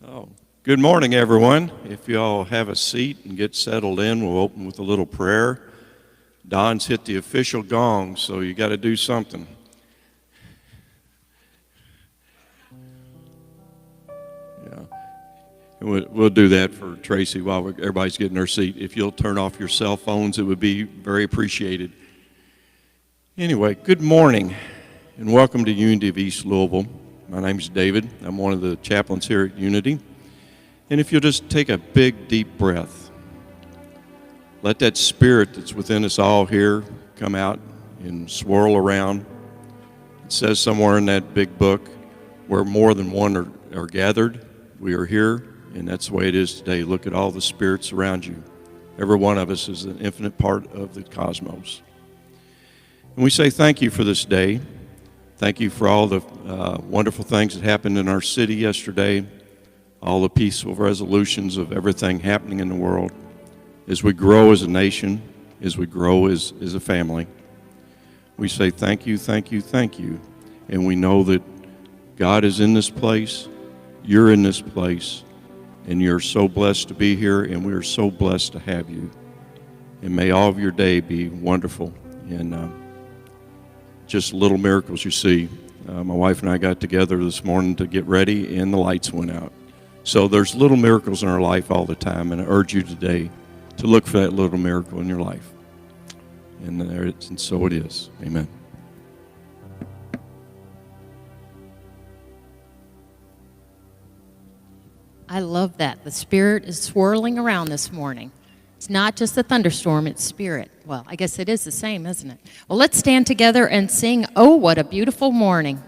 Oh, good morning, everyone. If you all have a seat and get settled in, we'll open with a little prayer. Don's hit the official gong, so you got to do something. Yeah, and we'll do that for Tracy while everybody's getting their seat. If you'll turn off your cell phones, it would be very appreciated. Anyway, good morning, and welcome to Unity of East Louisville. My name's David. I'm one of the chaplains here at Unity. And if you'll just take a big, deep breath, let that spirit that's within us all here come out and swirl around. It says somewhere in that big book, where more than one are gathered, we are here, and that's the way it is today. Look at all the spirits around you. Every one of us is an infinite part of the cosmos. And we say thank you for this day. Thank you for all the wonderful things that happened in our city yesterday, all the peaceful resolutions of everything happening in the world. As we grow as a nation, as we grow as a family, we say thank you, thank you, thank you. And we know that God is in this place, you're in this place, and you're so blessed to be here, and we are so blessed to have you. And may all of your day be wonderful. And just little miracles you see. My wife and I got together this morning to get ready, and the lights went out. So there's little miracles in our life all the time, and I urge you today to look for that little miracle in your life. And so it is. Amen. I love that. The Spirit is swirling around this morning. It's not just a thunderstorm, it's Spirit. Well, I guess it is the same, isn't it? Well, let's stand together and sing, "Oh, What a Beautiful Morning."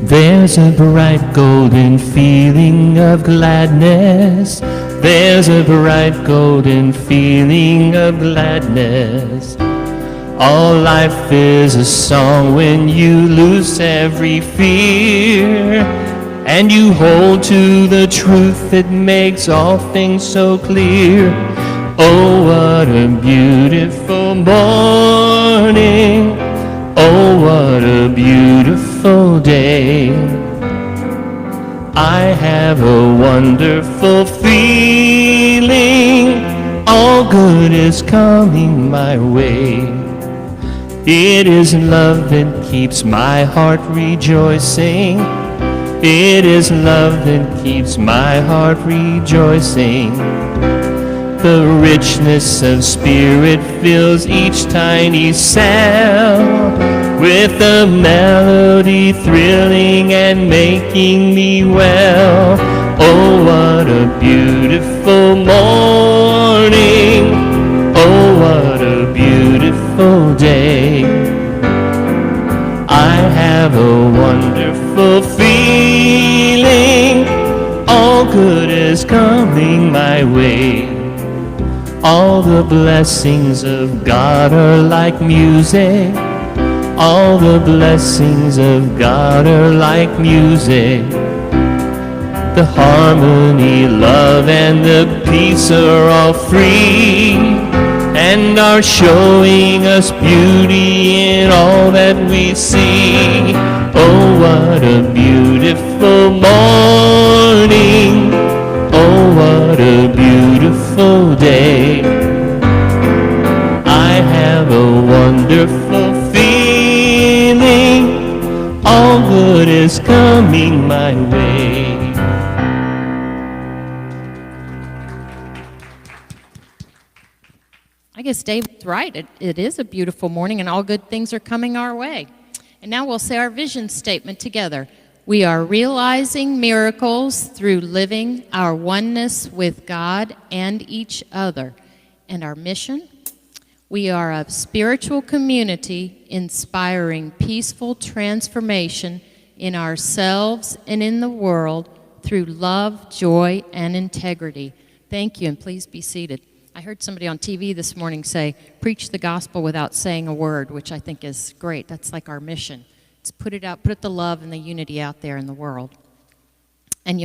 There's a bright golden feeling of gladness. There's a bright golden feeling of gladness. All life is a song when you lose every fear, and you hold to the truth that makes all things so clear. Oh, what a beautiful morning. Oh, what a beautiful day. I have a wonderful feeling. All good is coming my way. It is love that keeps my heart rejoicing. It is love that keeps my heart rejoicing. The richness of Spirit fills each tiny cell, with a melody thrilling and making me well. Oh, what a beautiful morning. Oh, what a beautiful day. I have a wonderful feeling. All good is coming my way. All the blessings of God are like music. All the blessings of God are like music. The harmony, love, and the peace are all free, and are showing us beauty in all that we see. Oh, what a beautiful morning. Oh, what a beautiful day. I have a wonderful feeling. All good is coming my way. I guess David's right. It is a beautiful morning, and all good things are coming our way. And now we'll say our vision statement together. We are realizing miracles through living our oneness with God and each other. And our mission? We are a spiritual community inspiring peaceful transformation in ourselves and in the world through love, joy, and integrity. Thank you, and please be seated. I heard somebody on TV this morning say, preach the gospel without saying a word, which I think is great. That's like our mission. It's put it out, put the love and the unity out there in the world. And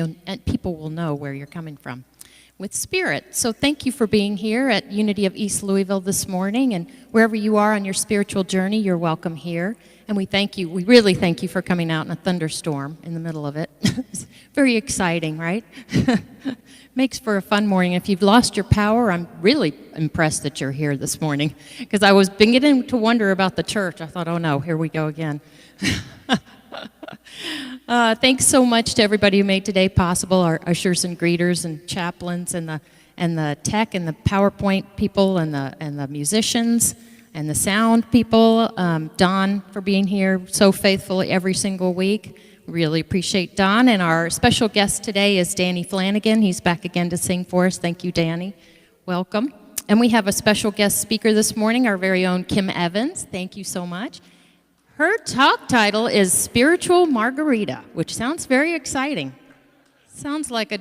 people will know where you're coming from. with spirit. So thank you for being here at Unity of East Louisville this morning, and wherever you are on your spiritual journey, you're welcome here. And we really thank you for coming out in a thunderstorm in the middle of it. It's very exciting, right? Makes for a fun morning. If you've lost your power, I'm really impressed that you're here this morning, because I was beginning to wonder about the church. I thought, oh no, here we go again. Thanks so much to everybody who made today possible, our ushers and greeters and chaplains and the tech and the PowerPoint people and the musicians and the sound people. Don for being here so faithfully every single week. Really appreciate Don. And our special guest today is Danny Flanagan. He's back again to sing for us. Thank you, Danny. Welcome. And we have a special guest speaker this morning, our very own Kim Evans. Thank you so much. Her talk title is Spiritual Margarita, which sounds very exciting. Sounds like a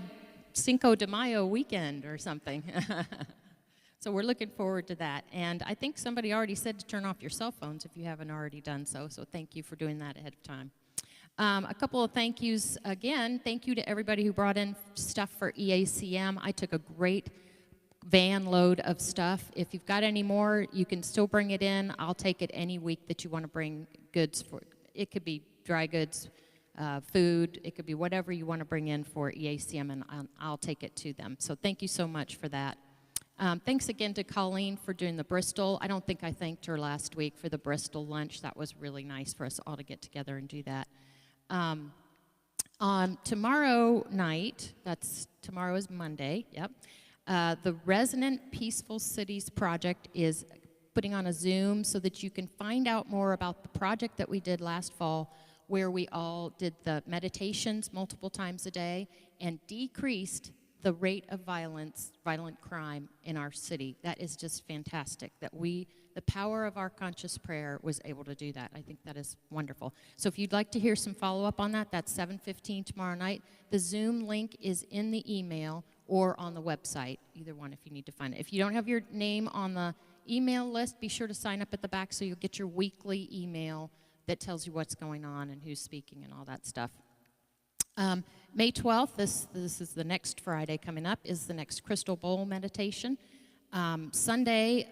Cinco de Mayo weekend or something. So we're looking forward to that. And I think somebody already said to turn off your cell phones if you haven't already done so. So thank you for doing that ahead of time. A couple of thank yous again. Thank you to everybody who brought in stuff for EACM. I took a great van load of stuff. If you've got any more, you can still bring it in. I'll take it any week that you want to bring goods for. It could be dry goods, food. It could be whatever you want to bring in for EACM, and I'll take it to them. So thank you so much for that. Thanks again to Colleen for doing the Bristol. I don't think I thanked her last week for the Bristol lunch. That was really nice for us all to get together and do that. On tomorrow night, tomorrow is Monday, yep. The Resonant Peaceful Cities Project is putting on a Zoom so that you can find out more about the project that we did last fall, where we all did the meditations multiple times a day and decreased the rate of violent crime in our city. That is just fantastic, that the power of our conscious prayer was able to do that. I think that is wonderful. So if you'd like to hear some follow-up on that, that's 7:15 tomorrow night. The Zoom link is in the email or on the website, either one if you need to find it. If you don't have your name on the email list, be sure to sign up at the back so you'll get your weekly email that tells you what's going on and who's speaking and all that stuff. May 12th, this is the next Friday coming up, is the next Crystal Bowl meditation. Sunday,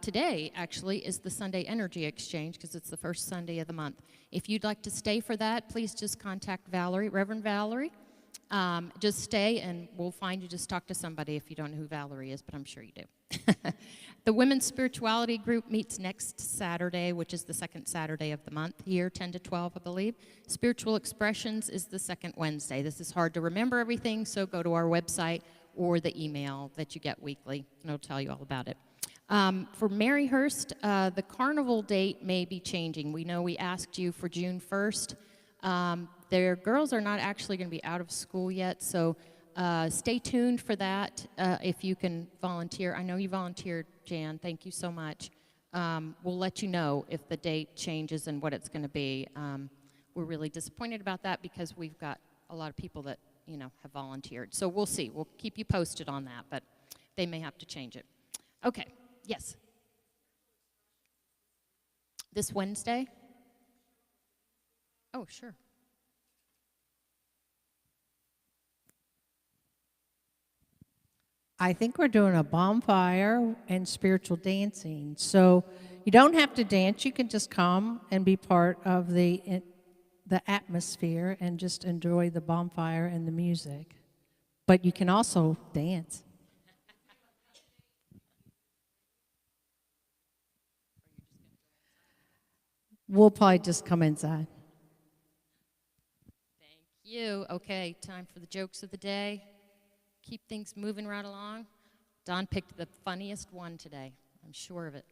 today actually, is the Sunday Energy Exchange because it's the first Sunday of the month. If you'd like to stay for that, please just contact Valerie, Reverend Valerie. Just stay and we'll find you. Just talk to somebody if you don't know who Valerie is, but I'm sure you do. The Women's Spirituality Group meets next Saturday, which is the second Saturday of the month here, 10 to 12, I believe. Spiritual Expressions is the second Wednesday. This is hard to remember everything, so go to our website or the email that you get weekly, and it'll tell you all about it. For Maryhurst, the carnival date may be changing. We know we asked you for June 1st. Their girls are not actually going to be out of school yet, so stay tuned for that if you can volunteer. I know you volunteered, Jan. Thank you so much. We'll let you know if the date changes and what it's going to be. We're really disappointed about that because we've got a lot of people that, have volunteered. So we'll see. We'll keep you posted on that, but they may have to change it. Okay. Yes. This Wednesday? Oh, sure. I think we're doing a bonfire and spiritual dancing. So you don't have to dance. You can just come and be part of the atmosphere and just enjoy the bonfire and the music. But you can also dance. We'll probably just come inside. Thank you. Okay, time for the jokes of the day. Keep things moving right along. Don picked the funniest one today. I'm sure of it.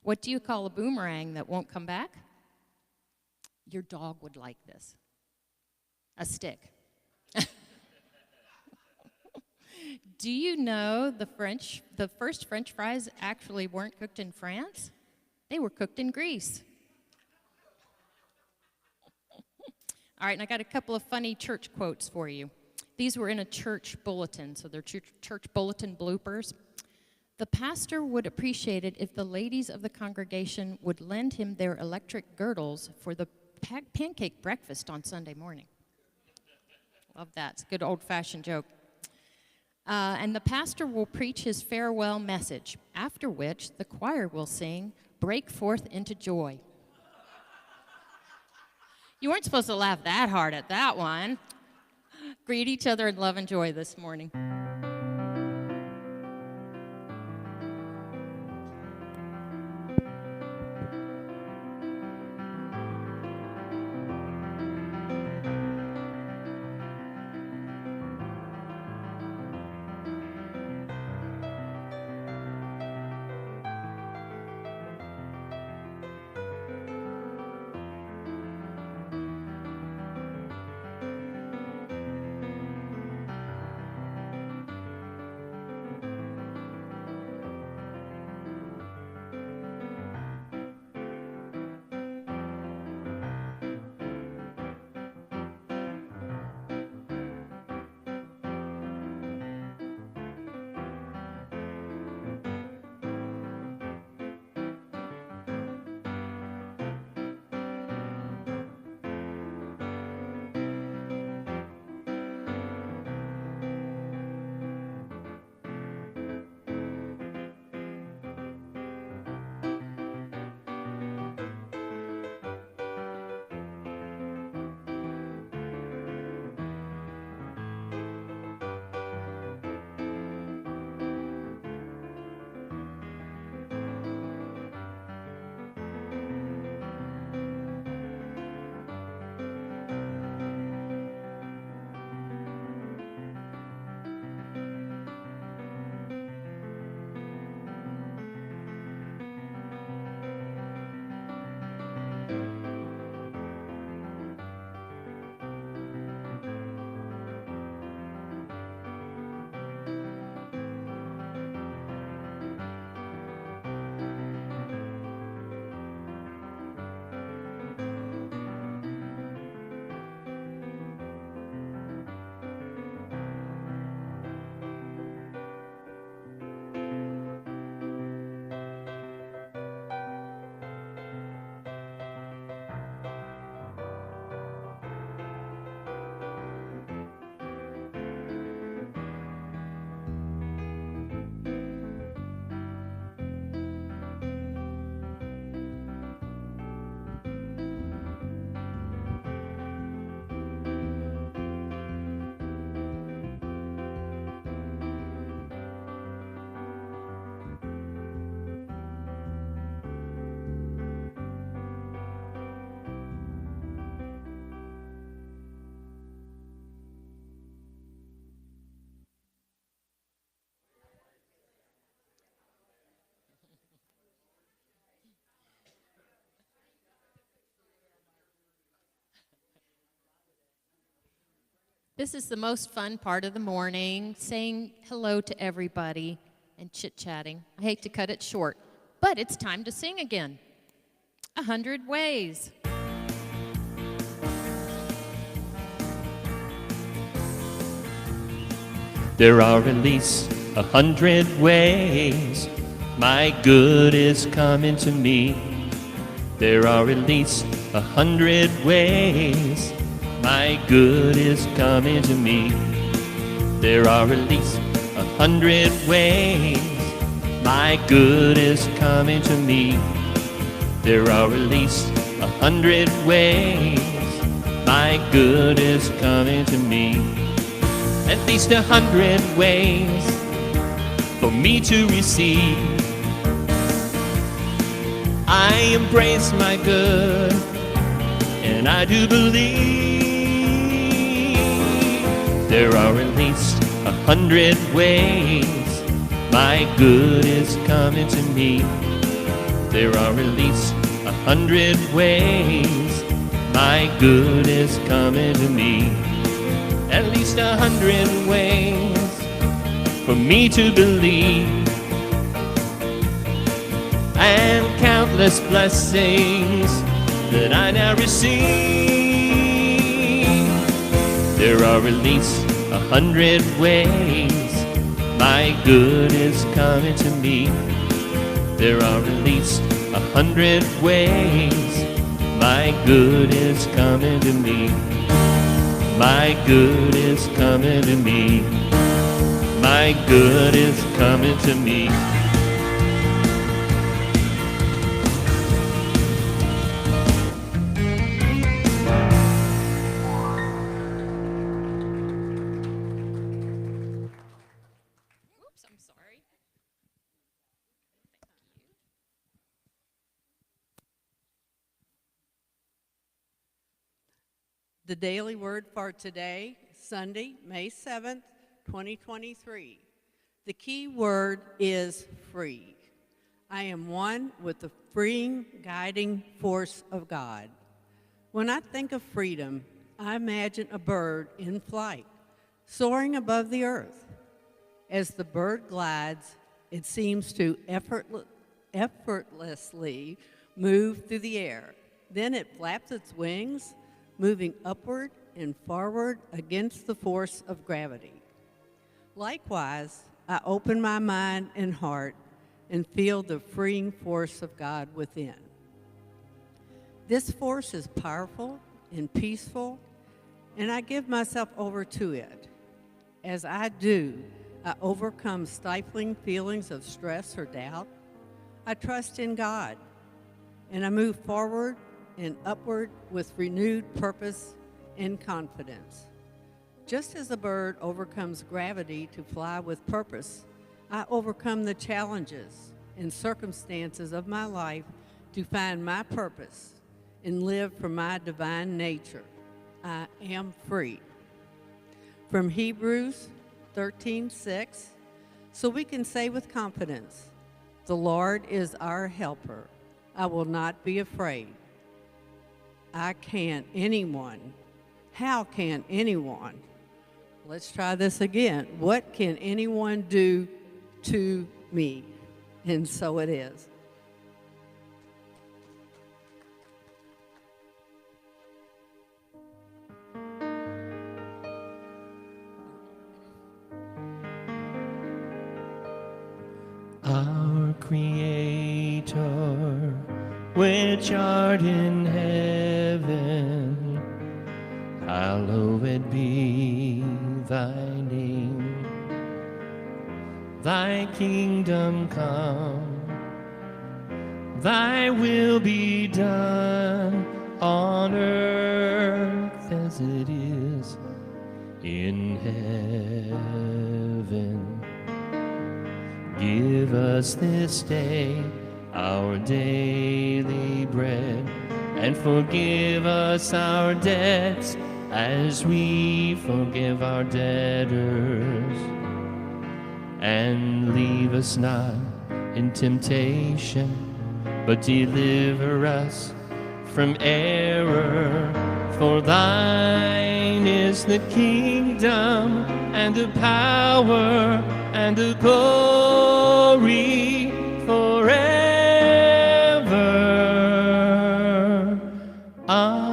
What do you call a boomerang that won't come back? Your dog would like this. A stick. Do you know the first French fries actually weren't cooked in France? They were cooked in Greece. All right, and I got a couple of funny church quotes for you. These were in a church bulletin, so they're church bulletin bloopers. The pastor would appreciate it if the ladies of the congregation would lend him their electric girdles for the pancake breakfast on Sunday morning. Love that. It's a good old-fashioned joke. And the pastor will preach his farewell message, after which the choir will sing, "Break Forth into Joy." You weren't supposed to laugh that hard at that one. Greet each other in love and joy this morning. This is the most fun part of the morning, saying hello to everybody and chit-chatting. I hate to cut it short, but it's time to sing again. 100 Ways. There are at least 100 ways my good is coming to me. There are at least 100 ways my good is coming to me. There are at least 100 ways my good is coming to me. There are at least 100 ways my good is coming to me. At least 100 ways for me to receive. I embrace my good, and I do believe there are at least 100 ways my good is coming to me. There are at least 100 ways my good is coming to me. At least 100 ways for me to believe, and countless blessings that I now receive. There are at least 100 ways my good is coming to me. There are at least 100 ways my good is coming to me. My good is coming to me. my good is coming to me. Oops, I'm sorry. The daily word for today, Sunday, May 7th, 2023. The key word is free. I am one with the freeing, guiding force of God. When I think of freedom, I imagine a bird in flight, soaring above the earth. As the bird glides, it seems to effortlessly move through the air. Then it flaps its wings, moving upward and forward against the force of gravity. Likewise, I open my mind and heart and feel the freeing force of God within. This force is powerful and peaceful, and I give myself over to it. As I do, I overcome stifling feelings of stress or doubt. I trust in God, and I move forward and upward with renewed purpose and confidence. Just as a bird overcomes gravity to fly with purpose, I overcome the challenges and circumstances of my life to find my purpose and live from my divine nature. I am free. From Hebrews 13:6, so we can say with confidence, the Lord is our helper. I will not be afraid. How can anyone? Let's try this again. What can anyone do to me? And so it is. Our Creator, which art in heaven, hallowed be thy name. Thy kingdom come, thy will be done on earth as it is in heaven. Give us this day our daily bread, and forgive us our debts as we forgive our debtors. And leave us not in temptation, but deliver us from error. For thine is the kingdom, and the power, and the glory forever. Amen.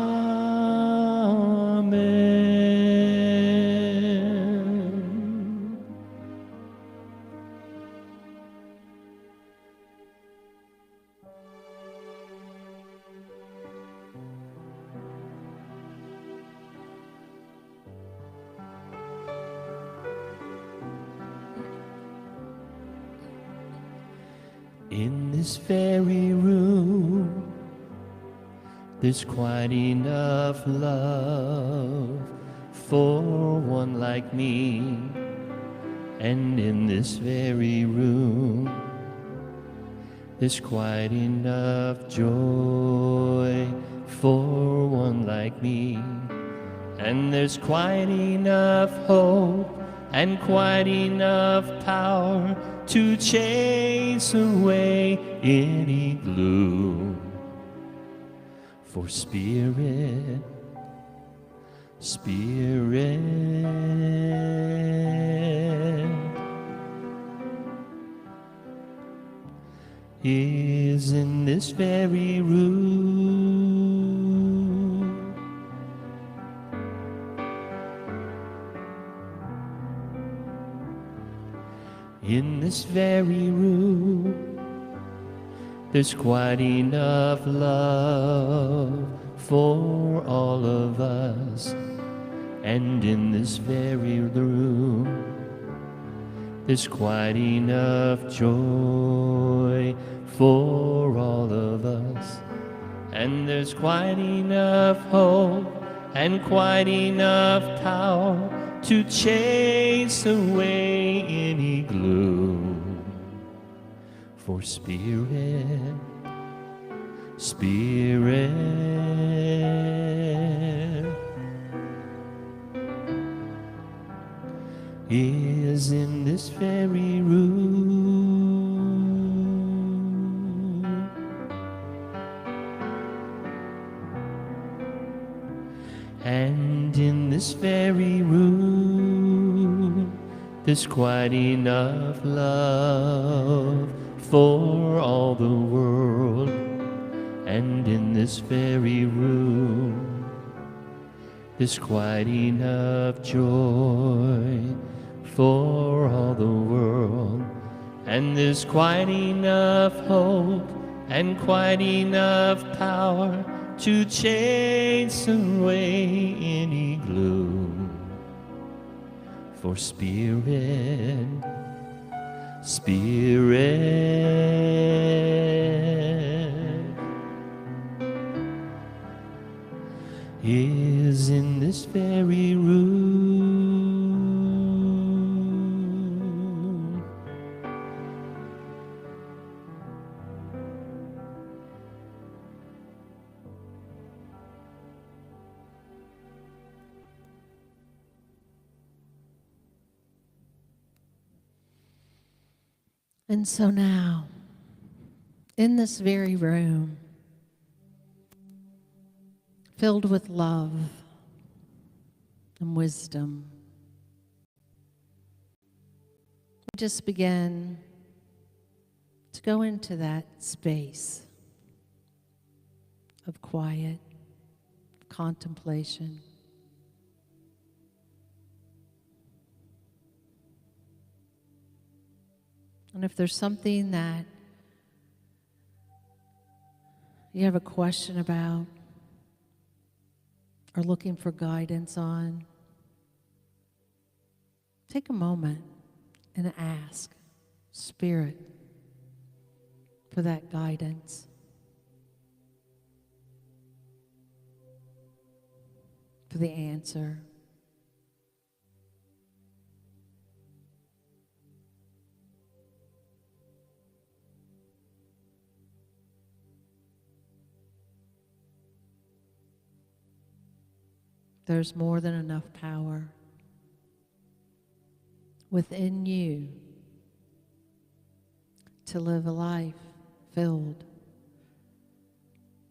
In this very room, there's quite enough love for one like me. And in this very room, there's quite enough joy for one like me. And there's quite enough hope and quite enough power to chase away any gloom. For Spirit is in this very room. In this very room, there's quite enough love for all of us. And in this very room, There's quite enough joy for all of us. And there's quite enough hope and quite enough power to chase away any gloom. For Spirit, is in this very room. And in this very room, there's quite enough love for all the world. And in this very room, there's quite enough joy for all the world. And there's quite enough hope and quite enough power to chase away any gloom. For Spirit is in this very room. And so now, in this very room, filled with love and wisdom, we just begin to go into that space of quiet, contemplation. And if there's something that you have a question about or looking for guidance on, take a moment and ask Spirit for that guidance. For the answer. There's more than enough power within you to live a life filled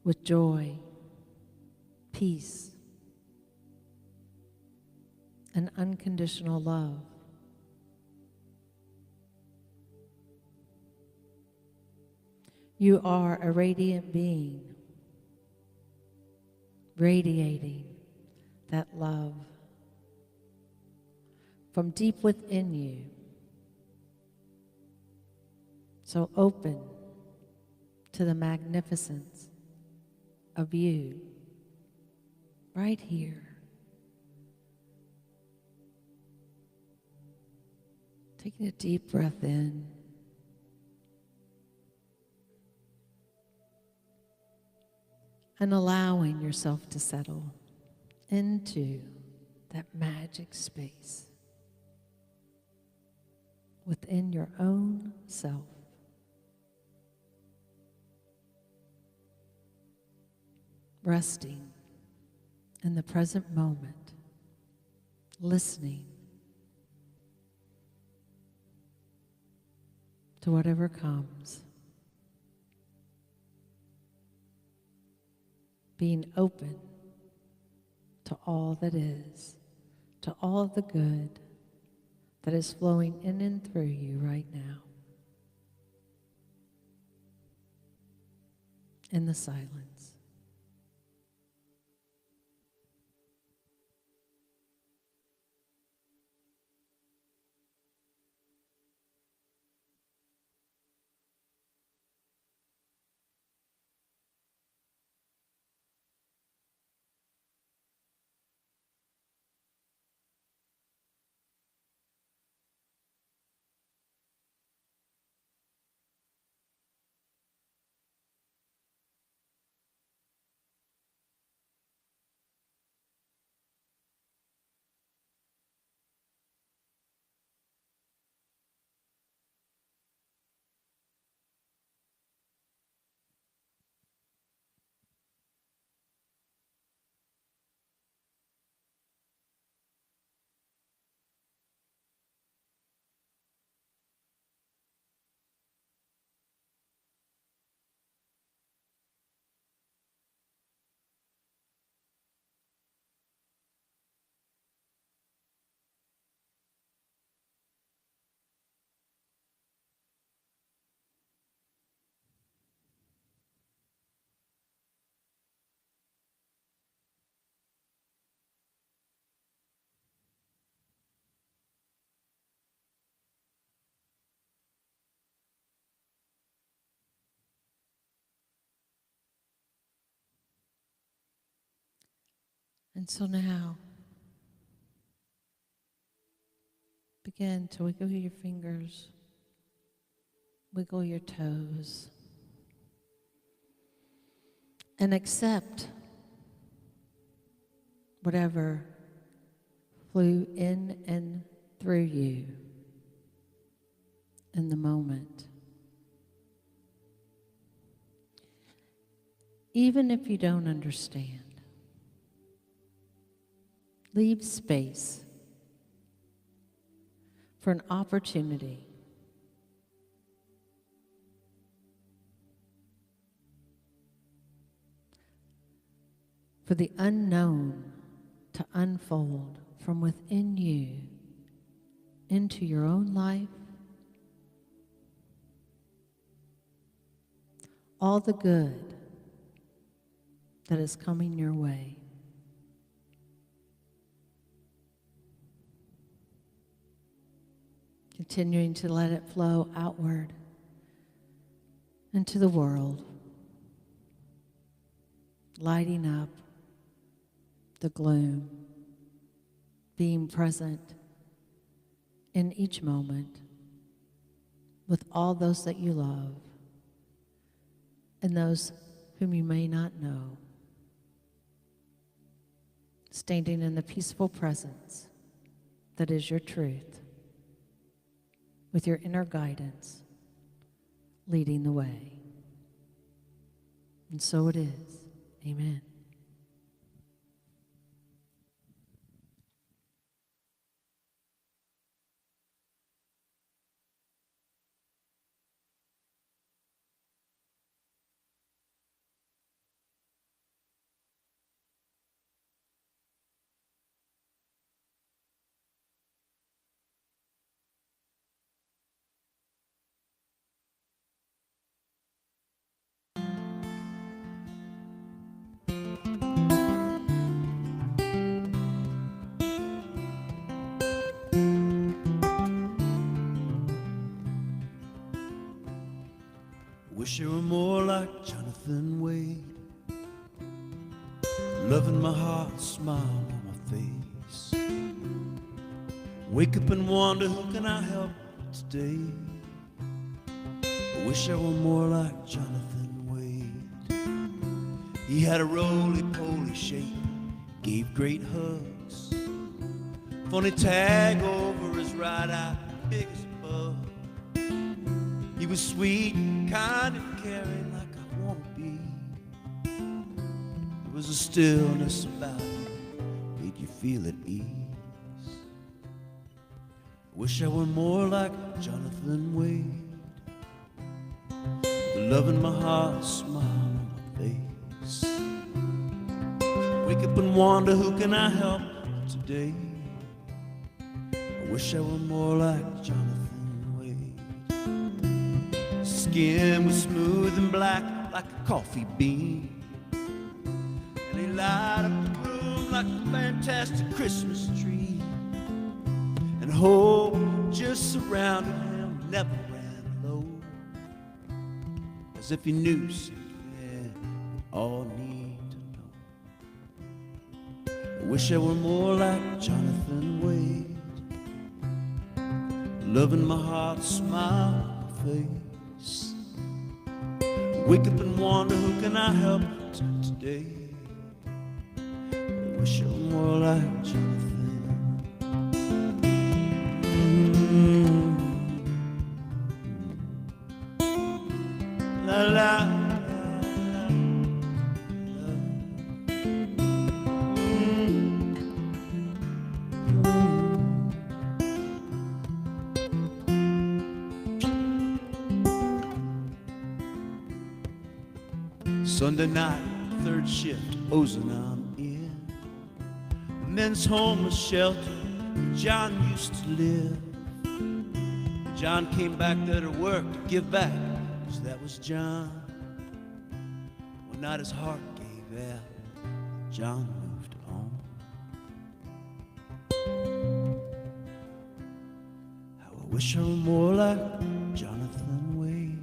with joy, peace, and unconditional love. You are a radiant being, radiating that love from deep within you. So open to the magnificence of you right here. Taking a deep breath in. And allowing yourself to settle into that magic space within your own self. Resting in the present moment, listening to whatever comes, being open to all that is, to all the good that is flowing in and through you right now. In the silence. And so now, begin to wiggle your fingers, wiggle your toes, and accept whatever flew in and through you in the moment. Even if you don't understand, leave space for an opportunity for the unknown to unfold from within you into your own life. All the good that is coming your way. Continuing to let it flow outward into the world, lighting up the gloom, being present in each moment with all those that you love and those whom you may not know, standing in the peaceful presence that is your truth, with your inner guidance leading the way. And so it is. Amen. Wish I were more like Jonathan Wade, love in my heart, smile on my face. Wake up and wonder, who can I help today? I wish I were more like Jonathan Wade. He had a roly-poly shape, gave great hugs, funny tag over his right eye, big as a bug. He was sweet, kind, and caring like I want to be. There was a stillness about him, made you feel at ease. I wish I were more like Jonathan Wade, the love in my heart, smile on my face. Wake up and wonder, who can I help today? I wish I were more like Jonathan. Skin was smooth and black like a coffee bean, and he light up the room like a fantastic Christmas tree. And hope just surrounded him, never ran low, as if he knew something we all need to know. I wish I were more like Jonathan Wade, love in my heart, smile on my face. Wake up and wonder, who can I help today? I wish I were more like Jonathan. La la. Sunday night, third shift, ozone I'm in. The men's homeless shelter where John used to live. John came back there to work, to give back, 'cause that was John. One night his heart gave out, John moved on. How I wish I were more like Jonathan Wade,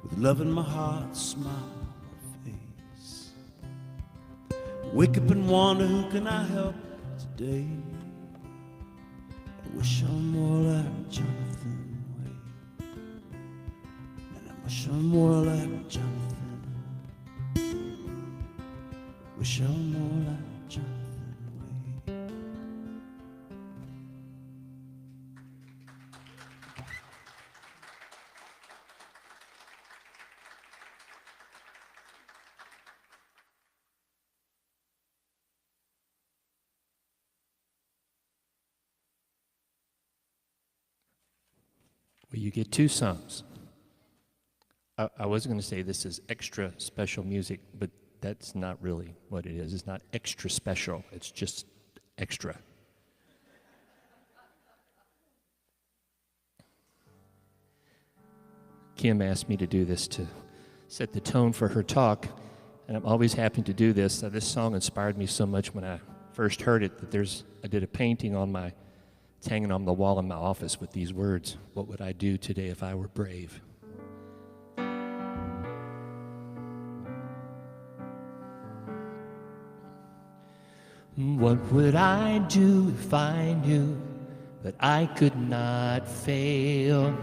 with love in my heart, smile on my face. Wake up and wonder, who can I help today? I wish I'm more like Jonathan Wade. And I wish I'm more like Jonathan. Wish I'm more like Jonathan Wade. Well, you get two songs. I was going to say this is extra special music, but that's not really what it is. It's not extra special. It's just extra. Kim asked me to do this to set the tone for her talk, and I'm always happy to do this. This song inspired me so much when I first heard it that I did a painting it's hanging on the wall in my office with these words: "What would I do today if I were brave?" What would I do if I knew that I could not fail?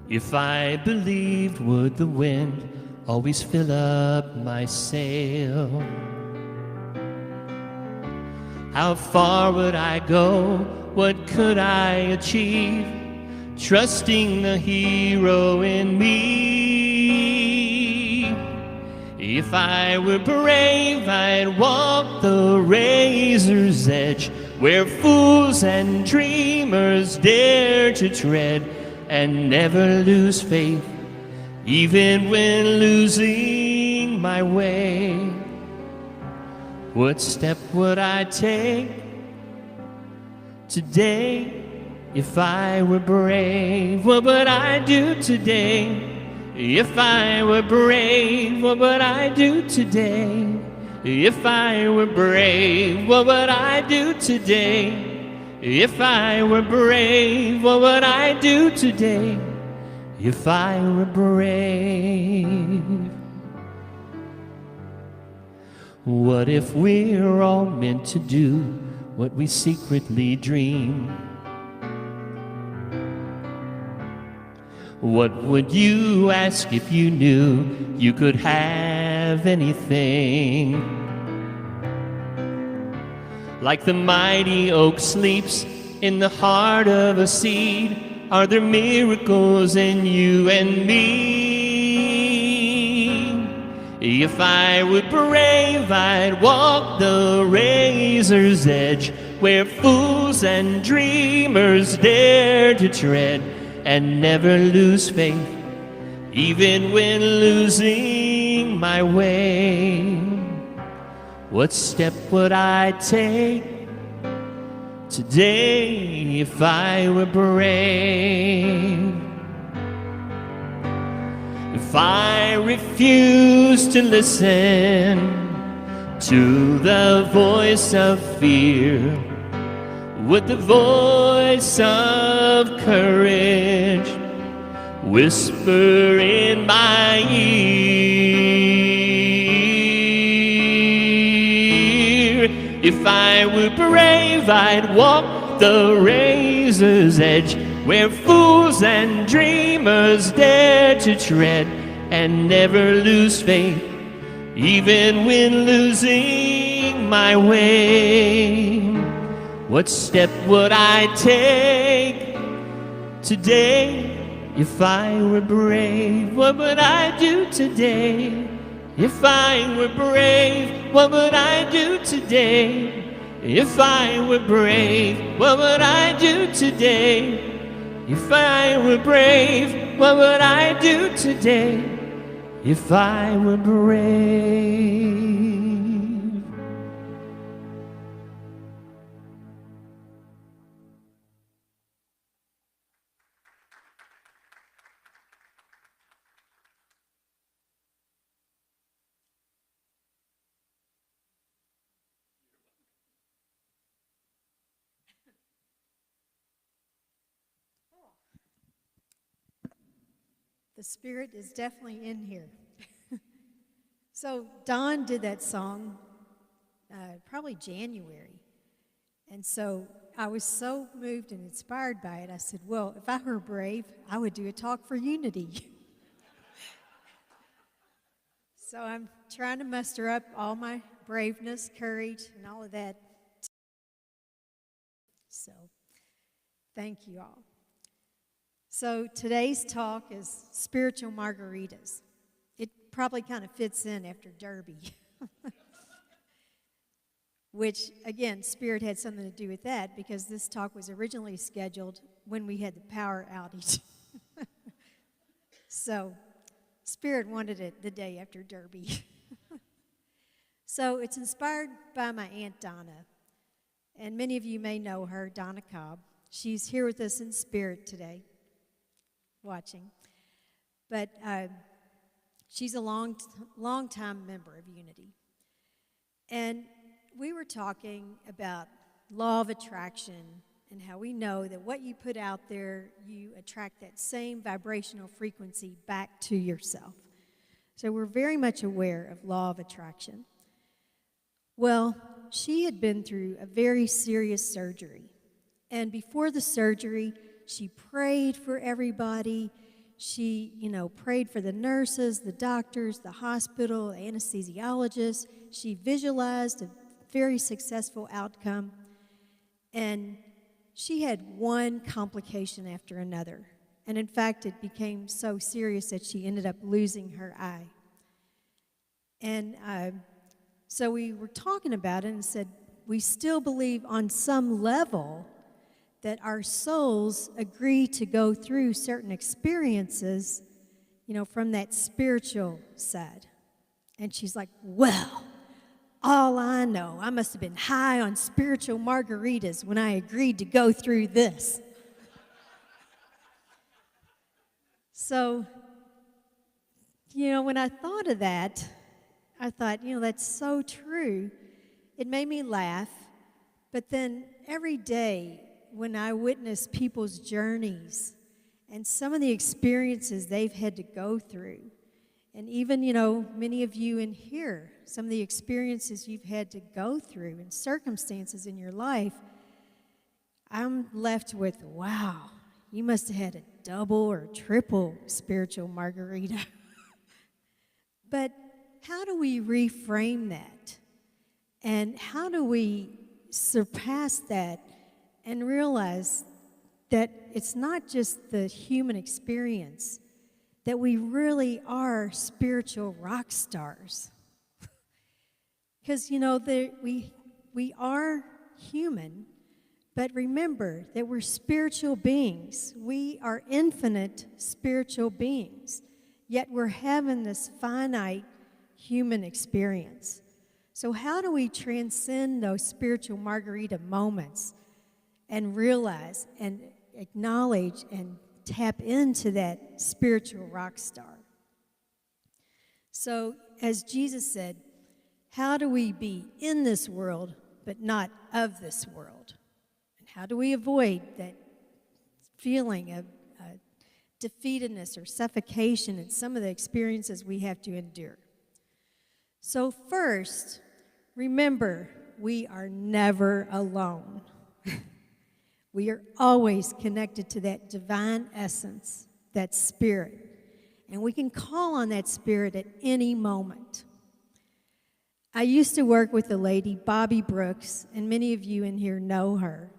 If I believed, would the wind always fill up my sail? How far would I go? What could I achieve? Trusting the hero in me. If I were brave, I'd walk the razor's edge, where fools and dreamers dare to tread, and never lose faith, even when losing my way. What step would I take today if I were brave? What would I do today if I were brave? What would I do today if I were brave? What would I do today if I were brave? What would I do today if I were brave? What if we're all meant to do what we secretly dream? What would you ask if you knew you could have anything? Like the mighty oak sleeps in the heart of a seed, are there miracles in you and me? If I were brave, I'd walk the razor's edge, where fools and dreamers dare to tread, and never lose faith, even when losing my way. What step would I take today if I were brave? If I refuse to listen to the voice of fear, would the voice of courage whisper in my ear? If I were brave, I'd walk the razor's edge, where fools and dreamers dare to tread, and never lose faith, even when losing my way. What step would I take today if I were brave? What would I do today if I were brave? What would I do today if I were brave? What would I do today if I were brave? What would I do today if I were brave? The Spirit is definitely in here. So Don did that song probably January. And so I was so moved and inspired by it. I said, well, if I were brave, I would do a talk for unity. So I'm trying to muster up all my braveness, courage, and all of that. So thank you all. So today's talk is spiritual margaritas. It probably kind of fits in after Derby. Which, again, Spirit had something to do with that because this talk was originally scheduled when we had the power outage. So Spirit wanted it the day after Derby. So it's inspired by my Aunt Donna. And many of you may know her, Donna Cobb. She's here with us in spirit today, watching. But she's a long-time member of Unity. And we were talking about law of attraction and how we know that what you put out there, you attract that same vibrational frequency back to yourself. So we're very much aware of law of attraction. Well, she had been through a very serious surgery. And before the surgery, she prayed for everybody. She, prayed for the nurses, the doctors, the hospital, the anesthesiologist. She visualized a very successful outcome. And she had one complication after another. And in fact, it became so serious that she ended up losing her eye. And so we were talking about it and said, we still believe on some level that our souls agree to go through certain experiences, from that spiritual side. And she's like, well, all I know, I must have been high on spiritual margaritas when I agreed to go through this. So, when I thought of that, I thought, that's so true. It made me laugh. But then every day when I witness people's journeys and some of the experiences they've had to go through, and even, many of you in here, some of the experiences you've had to go through and circumstances in your life, I'm left with, wow, you must have had a double or triple spiritual margarita. But how do we reframe that? And how do we surpass that and realize that it's not just the human experience, that we really are spiritual rock stars? Because, we are human, but remember that we're spiritual beings. We are infinite spiritual beings, yet we're having this finite human experience. So how do we transcend those spiritual margarita moments and realize and acknowledge and tap into that spiritual rock star? So, as Jesus said, how do we be in this world but not of this world? And how do we avoid that feeling of defeatedness or suffocation in some of the experiences we have to endure? So first, remember, we are never alone. We are always connected to that divine essence, that spirit. And we can call on that spirit at any moment. I used to work with a lady, Bobby Brooks, and many of you in here know her.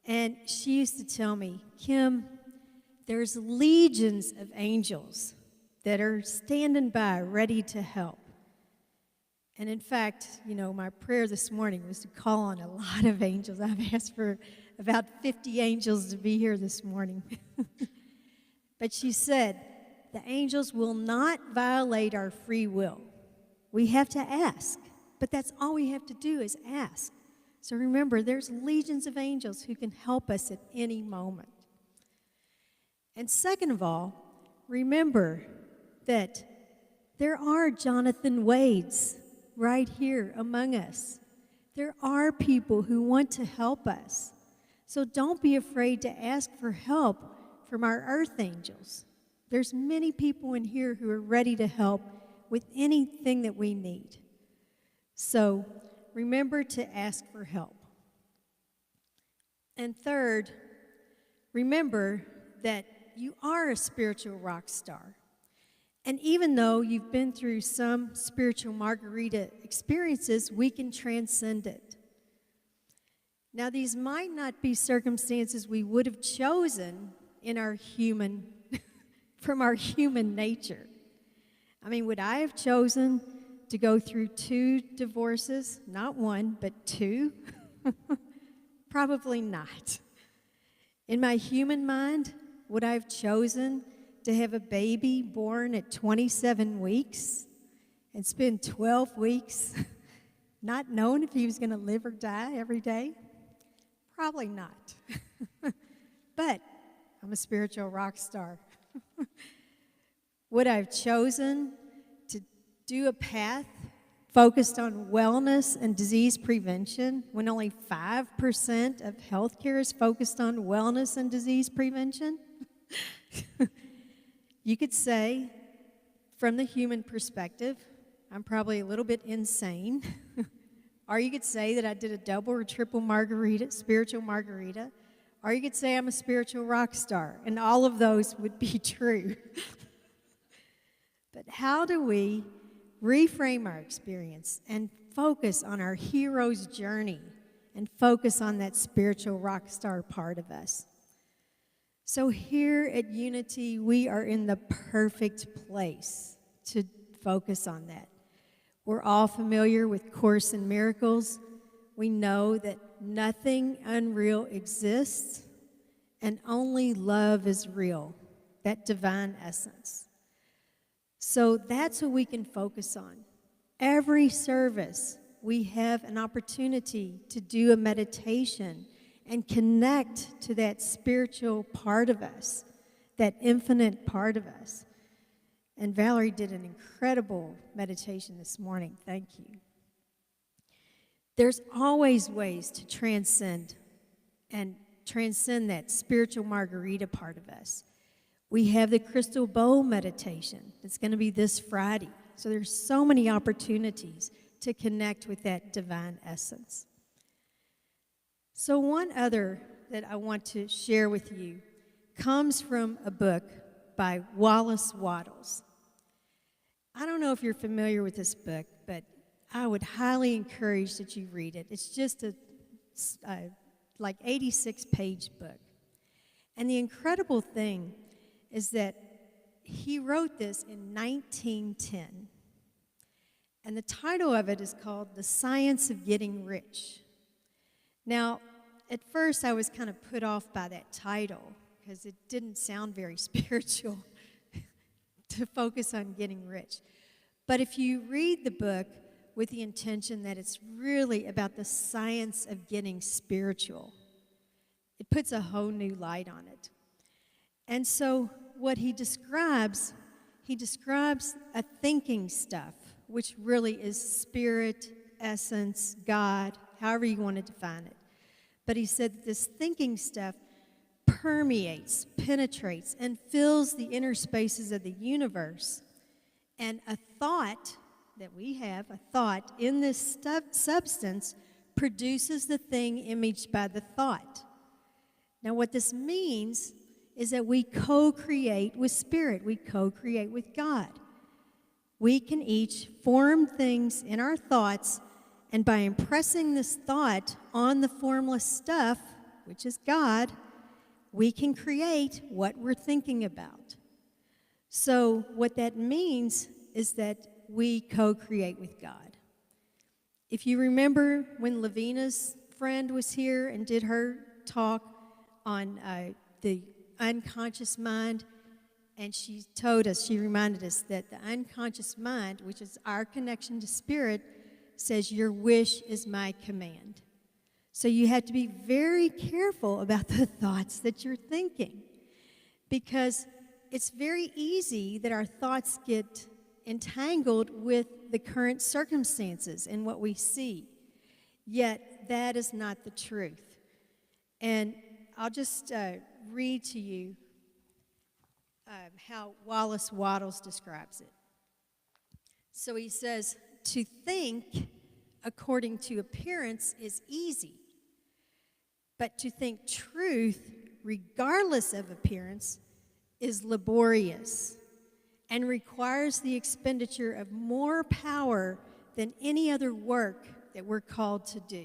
And she used to tell me, Kim, there's legions of angels that are standing by ready to help. And in fact, my prayer this morning was to call on a lot of angels. I've asked for about 50 angels to be here this morning. But she said, the angels will not violate our free will. We have to ask, but that's all we have to do is ask. So remember, there's legions of angels who can help us at any moment. And second of all, remember that there are Jonathan Wades right here among us. There are people who want to help us. So don't be afraid to ask for help from our earth angels. There's many people in here who are ready to help with anything that we need. So remember to ask for help. And third, remember that you are a spiritual rock star. And even though you've been through some spiritual margarita experiences, we can transcend it. Now, these might not be circumstances we would have chosen in our human, from our human nature. I mean, would I have chosen to go through 2 divorces? Not 1, but 2? Probably not. In my human mind, would I have chosen to have a baby born at 27 weeks and spend 12 weeks not knowing if he was going to live or die every day? Probably not. But I'm a spiritual rock star. Would I have chosen to do a path focused on wellness and disease prevention when only 5% of healthcare is focused on wellness and disease prevention? You could say, from the human perspective, I'm probably a little bit insane. Or you could say that I did a double or triple margarita, spiritual margarita. Or you could say I'm a spiritual rock star. And all of those would be true. But how do we reframe our experience and focus on our hero's journey and focus on that spiritual rock star part of us? So here at Unity, we are in the perfect place to focus on that. We're all familiar with Course in Miracles. We know that nothing unreal exists and only love is real, that divine essence. So that's what we can focus on. Every service, we have an opportunity to do a meditation and connect to that spiritual part of us, that infinite part of us. And Valerie did an incredible meditation this morning. Thank you. There's always ways to transcend that spiritual margarita part of us. We have the crystal bowl meditation. It's going to be this Friday. So there's so many opportunities to connect with that divine essence. So one other that I want to share with you comes from a book by Wallace Wattles. I don't know if you're familiar with this book, but I would highly encourage that you read it. It's just a like 86-page book. And the incredible thing is that he wrote this in 1910. And the title of it is called The Science of Getting Rich. Now, at first I was kind of put off by that title because it didn't sound very spiritual to focus on getting rich. But if you read the book with the intention that it's really about the science of getting spiritual, it puts a whole new light on it. And so what he describes a thinking stuff, which really is spirit, essence, God, however you want to define it. But he said that this thinking stuff permeates, penetrates, and fills the inner spaces of the universe. And a thought that we have, a thought in this substance, produces the thing imaged by the thought. Now, what this means is that we co-create with Spirit. We co-create with God. We can each form things in our thoughts, and by impressing this thought on the formless stuff, which is God, we can create what we're thinking about. So what that means is that we co-create with God. If you remember when Lavina's friend was here and did her talk on the unconscious mind, and she reminded us that the unconscious mind, which is our connection to Spirit, says, your wish is my command. So you have to be very careful about the thoughts that you're thinking, because it's very easy that our thoughts get entangled with the current circumstances and what we see. Yet that is not the truth. And I'll just read to you how Wallace Wattles describes it. So he says, to think according to appearance is easy, but to think truth, regardless of appearance, is laborious and requires the expenditure of more power than any other work that we're called to do.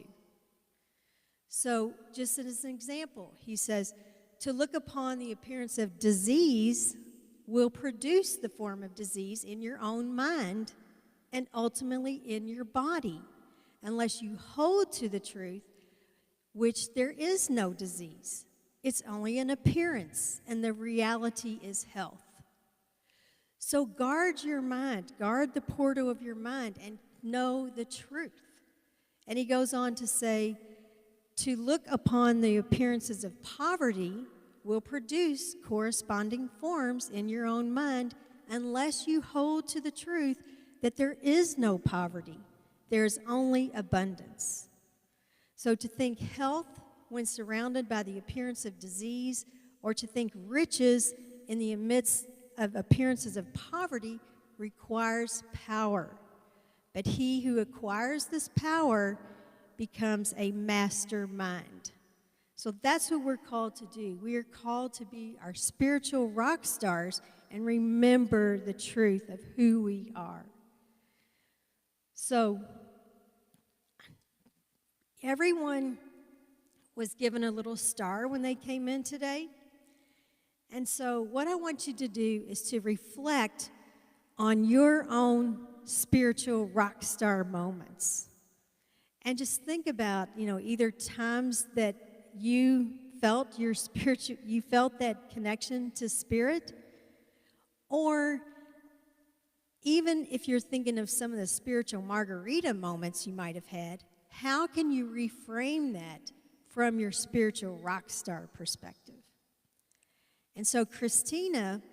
So, just as an example, he says, to look upon the appearance of disease will produce the form of disease in your own mind and ultimately in your body, unless you hold to the truth, which there is no disease. It's only an appearance, and the reality is health. So guard your mind, guard the portal of your mind, and know the truth. And he goes on to say, to look upon the appearances of poverty will produce corresponding forms in your own mind unless you hold to the truth that there is no poverty. There's only abundance. So to think health when surrounded by the appearance of disease, or to think riches in the midst of appearances of poverty requires power. But he who acquires this power becomes a mastermind. So that's what we're called to do. We are called to be our spiritual rock stars and remember the truth of who we are. So everyone was given a little star when they came in today. And so what I want you to do is to reflect on your own spiritual rock star moments. And just think about, either times that you felt you felt that connection to spirit, or even if you're thinking of some of the spiritual Margarita moments you might have had, how can you reframe that from your spiritual rock star perspective? And so Christina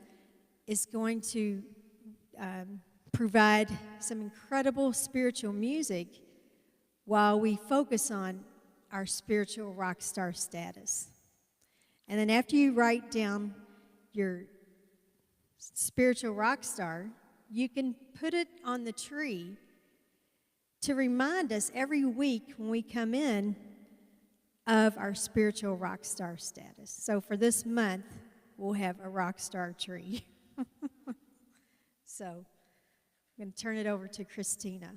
is going to provide some incredible spiritual music while we focus on our spiritual rock star status. And then after you write down your spiritual rock star, you can put it on the tree to remind us every week when we come in of our spiritual rock star status. So for this month, we'll have a rock star tree. So I'm going to turn it over to Christina.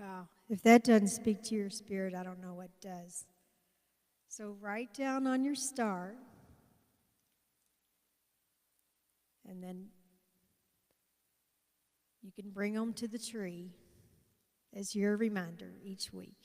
Wow. If that doesn't speak to your spirit, I don't know what does. So write down on your star, and then you can bring them to the tree as your reminder each week.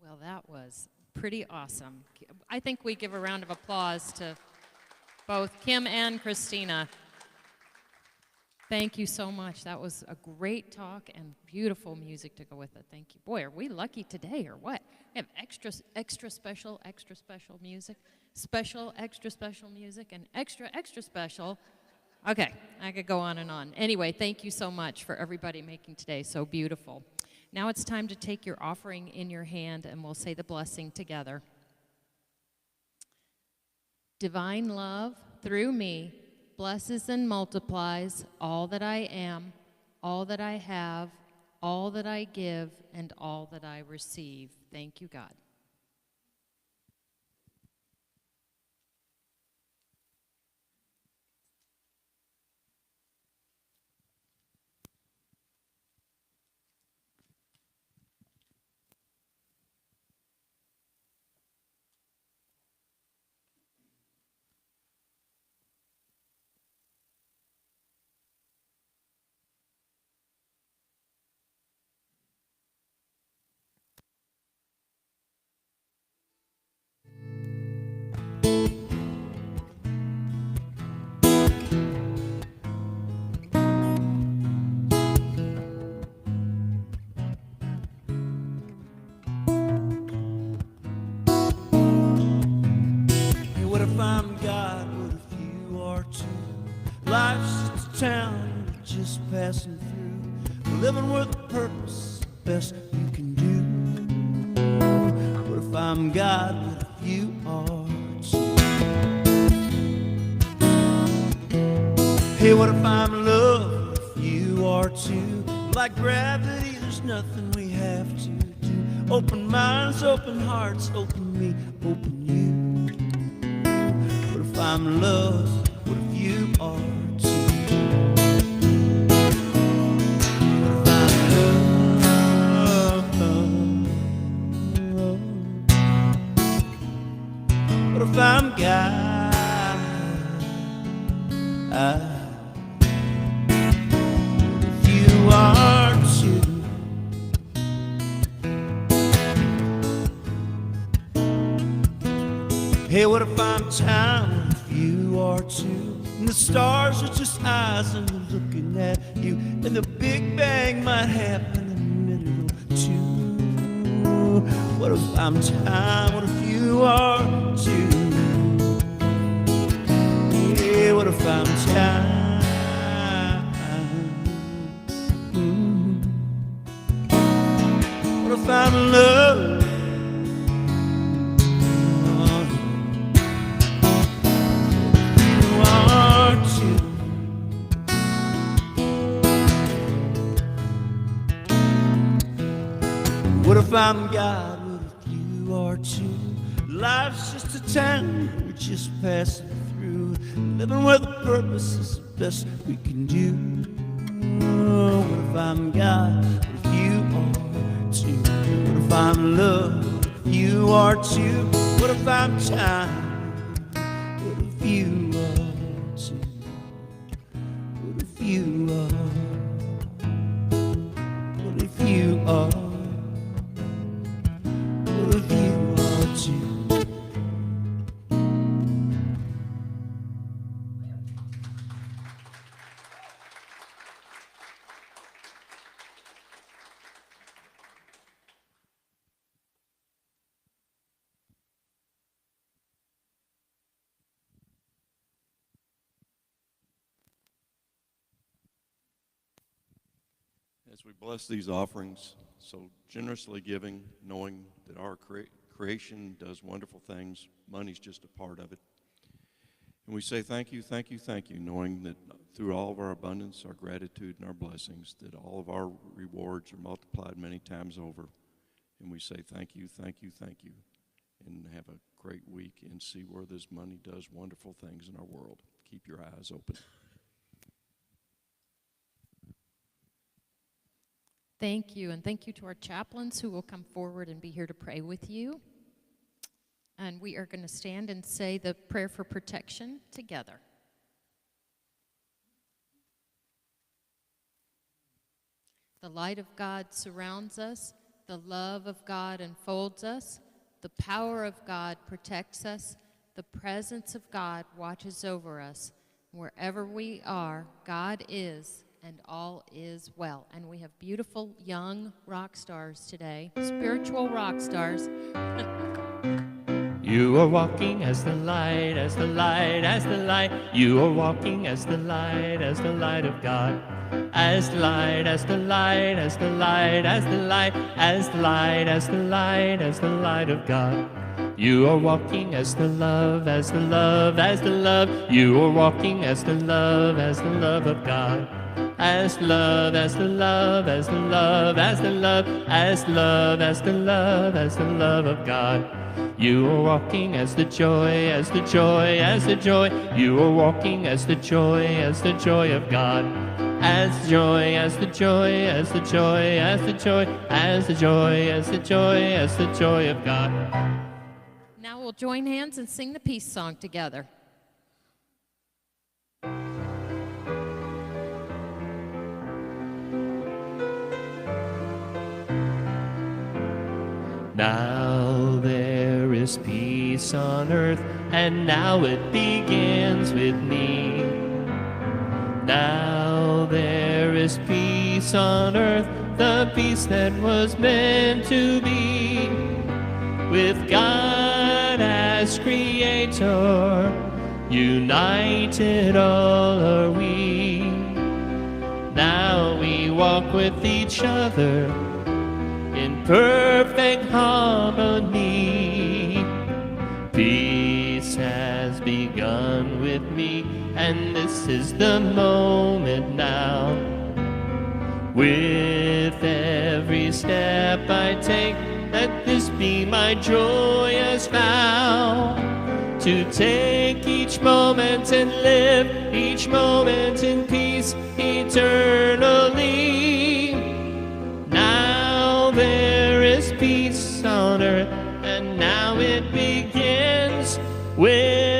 Well, that was pretty awesome. I think we give a round of applause to both Kim and Christina. Thank you so much. That was a great talk and beautiful music to go with it. Thank you. Boy, are we lucky today or what? We have extra special music, special, extra special music, and extra special. Okay, I could go on and on. Anyway, thank you so much for everybody making today so beautiful. Now it's time to take your offering in your hand and we'll say the blessing together. Divine love through me blesses and multiplies all that I am, all that I have, all that I give, and all that I receive. Thank you, God. just passing through, living with a purpose, the best you can do. What if I'm God, what if you are too? Hey, what if I'm love, what if you are too? Like gravity, there's nothing we have to do. Open minds, open hearts, open me, open you. What if I'm love, what if you are too? What if I'm love? What if I'm God? What if you are too? Hey, what if I'm time? What if you are too? And the stars are just eyes and we're looking at you. And the Big Bang might happen in a minute or two. What if I'm time? What if you are too? Yeah, what if I'm time? What if I'm love? What if I'm God, what if you are too? Life's just a town we're just passing through, living with a purpose is the best we can do. What if I'm God, what if you are too? What if I'm love, what if you are too? What if I'm time, what if you are too? What if you are, what if you are? As we bless these offerings, so generously giving, knowing that our creation does wonderful things, money's just a part of it. And we say thank you, thank you, thank you, knowing that through all of our abundance, our gratitude, and our blessings, that all of our rewards are multiplied many times over. And we say thank you, thank you, thank you, and have a great week and see where this money does wonderful things in our world. Keep your eyes open. Thank you, and thank you to our chaplains who will come forward and be here to pray with you. And we are going to stand and say the prayer for protection together. The light of God surrounds us, the love of God enfolds us, the power of God protects us, the presence of God watches over us. Wherever we are, God is, and all is well. And we have beautiful young rock stars today, spiritual rock stars. You are walking as the light, as the light, as the light. You are walking as the light of God. As the light, as the light, as the light, as the light, as the light, as the light, as the light of God. You are walking as the love, as the love, as the love. You are walking as the love of God. As love, as the love, as the love, as the love, as love, as the love, as the love of God. You are walking as the joy, as the joy, as the joy. You are walking as the joy of God. As joy, as the joy, as the joy, as the joy, as the joy, as the joy, as the joy of God. Now we'll join hands and sing the peace song together. Now there is peace on earth, and now it begins with me. Now there is peace on earth, the peace that was meant to be. With God as Creator, united all are we. Now we walk with each other in perfect harmony. Peace has begun with me, and this is the moment now. With every step I take, let this be my joyous vow, to take each moment and live each moment in peace eternally. Now there is peace on earth, and now it begins with